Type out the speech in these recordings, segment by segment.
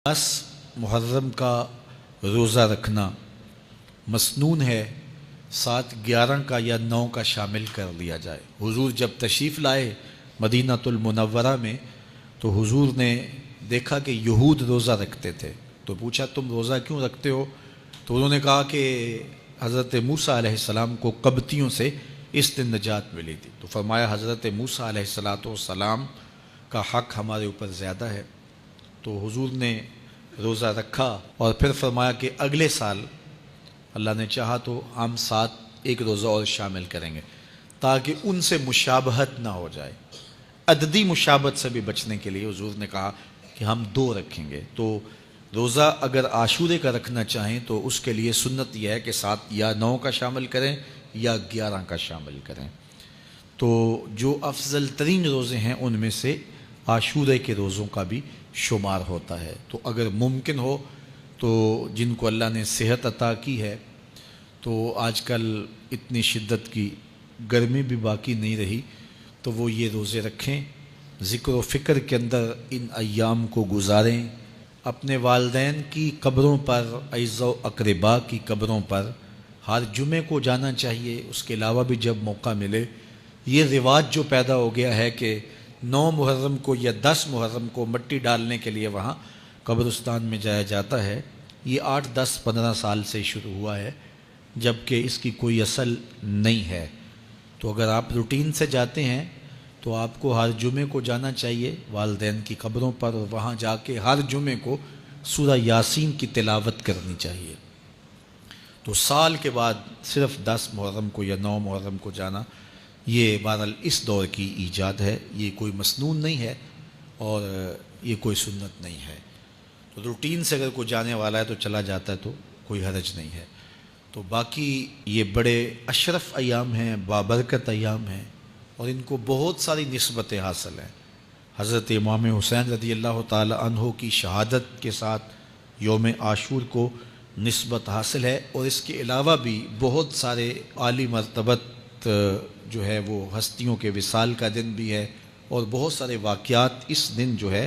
10 محرم کا روزہ رکھنا مسنون ہے، ساتھ 11 کا یا 9 کا شامل کر لیا جائے۔ حضور جب تشریف لائے مدینہ المنورہ میں تو حضور نے دیکھا کہ یہود روزہ رکھتے تھے، تو پوچھا تم روزہ کیوں رکھتے ہو؟ تو انہوں نے کہا کہ حضرت موسیٰ علیہ السلام کو قبطیوں سے اس دن نجات ملی تھی، تو فرمایا حضرت موسیٰ علیہ السلام کا حق ہمارے اوپر زیادہ ہے۔ تو حضور نے روزہ رکھا اور پھر فرمایا کہ اگلے سال اللہ نے چاہا تو ہم ساتھ ایک روزہ اور شامل کریں گے، تاکہ ان سے مشابہت نہ ہو جائے۔ عددی مشابہت سے بھی بچنے کے لیے حضور نے کہا کہ ہم 2 رکھیں گے۔ تو روزہ اگر عاشورے کا رکھنا چاہیں تو اس کے لیے سنت یہ ہے کہ ساتھ یا 9 کا شامل کریں یا 11 کا شامل کریں۔ تو جو افضل ترین روزے ہیں ان میں سے عاشورے کے روزوں کا بھی شمار ہوتا ہے۔ تو اگر ممکن ہو تو جن کو اللہ نے صحت عطا کی ہے، تو آج کل اتنی شدت کی گرمی بھی باقی نہیں رہی، تو وہ یہ روزے رکھیں، ذکر و فکر کے اندر ان ایام کو گزاریں، اپنے والدین کی قبروں پر، اعزاء و اقرباء کی قبروں پر ہر جمعے کو جانا چاہیے۔ اس کے علاوہ بھی جب موقع ملے، یہ رواج جو پیدا ہو گیا ہے کہ 9 محرم کو یا 10 محرم کو مٹی ڈالنے کے لیے وہاں قبرستان میں جایا جاتا ہے، یہ 8 10 15 سال سے شروع ہوا ہے، جبکہ اس کی کوئی اصل نہیں ہے۔ تو اگر آپ روٹین سے جاتے ہیں تو آپ کو ہر جمعے کو جانا چاہیے والدین کی قبروں پر، اور وہاں جا کے ہر جمعے کو سورہ یاسین کی تلاوت کرنی چاہیے۔ تو سال کے بعد صرف 10 محرم کو یا 9 محرم کو جانا، یہ بہرحال اس دور کی ایجاد ہے، یہ کوئی مسنون نہیں ہے اور یہ کوئی سنت نہیں ہے۔ تو روٹین سے اگر کوئی جانے والا ہے تو چلا جاتا ہے تو کوئی حرج نہیں ہے۔ تو باقی یہ بڑے اشرف ایام ہیں، بابرکت ایام ہیں، اور ان کو بہت ساری نسبتیں حاصل ہیں۔ حضرت امام حسین رضی اللہ تعالی عنہ کی شہادت کے ساتھ یوم عاشور کو نسبت حاصل ہے، اور اس کے علاوہ بھی بہت سارے عالی مرتبت جو ہے وہ ہستیوں کے وصال کا دن بھی ہے، اور بہت سارے واقعات اس دن جو ہے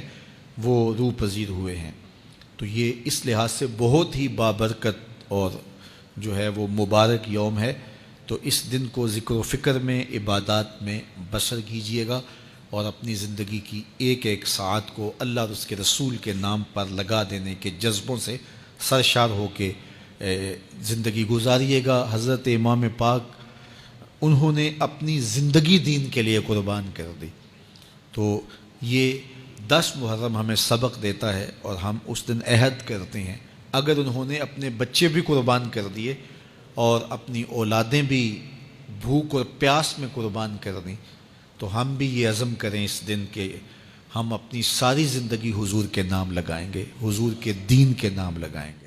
وہ روح پذیر ہوئے ہیں۔ تو یہ اس لحاظ سے بہت ہی بابرکت اور جو ہے وہ مبارک یوم ہے۔ تو اس دن کو ذکر و فکر میں، عبادات میں بسر کیجئے گا، اور اپنی زندگی کی ایک ایک ساعت کو اللہ اور اس کے رسول کے نام پر لگا دینے کے جذبوں سے سرشار ہو کے زندگی گزاریے گا۔ حضرت امام پاک انہوں نے اپنی زندگی دین کے لیے قربان کر دی، تو یہ 10 محرم ہمیں سبق دیتا ہے، اور ہم اس دن عہد کرتے ہیں اگر انہوں نے اپنے بچے بھی قربان کر دیے اور اپنی اولادیں بھی بھوک اور پیاس میں قربان کر دیں، تو ہم بھی یہ عزم کریں اس دن کہ ہم اپنی ساری زندگی حضور کے نام لگائیں گے، حضور کے دین کے نام لگائیں گے۔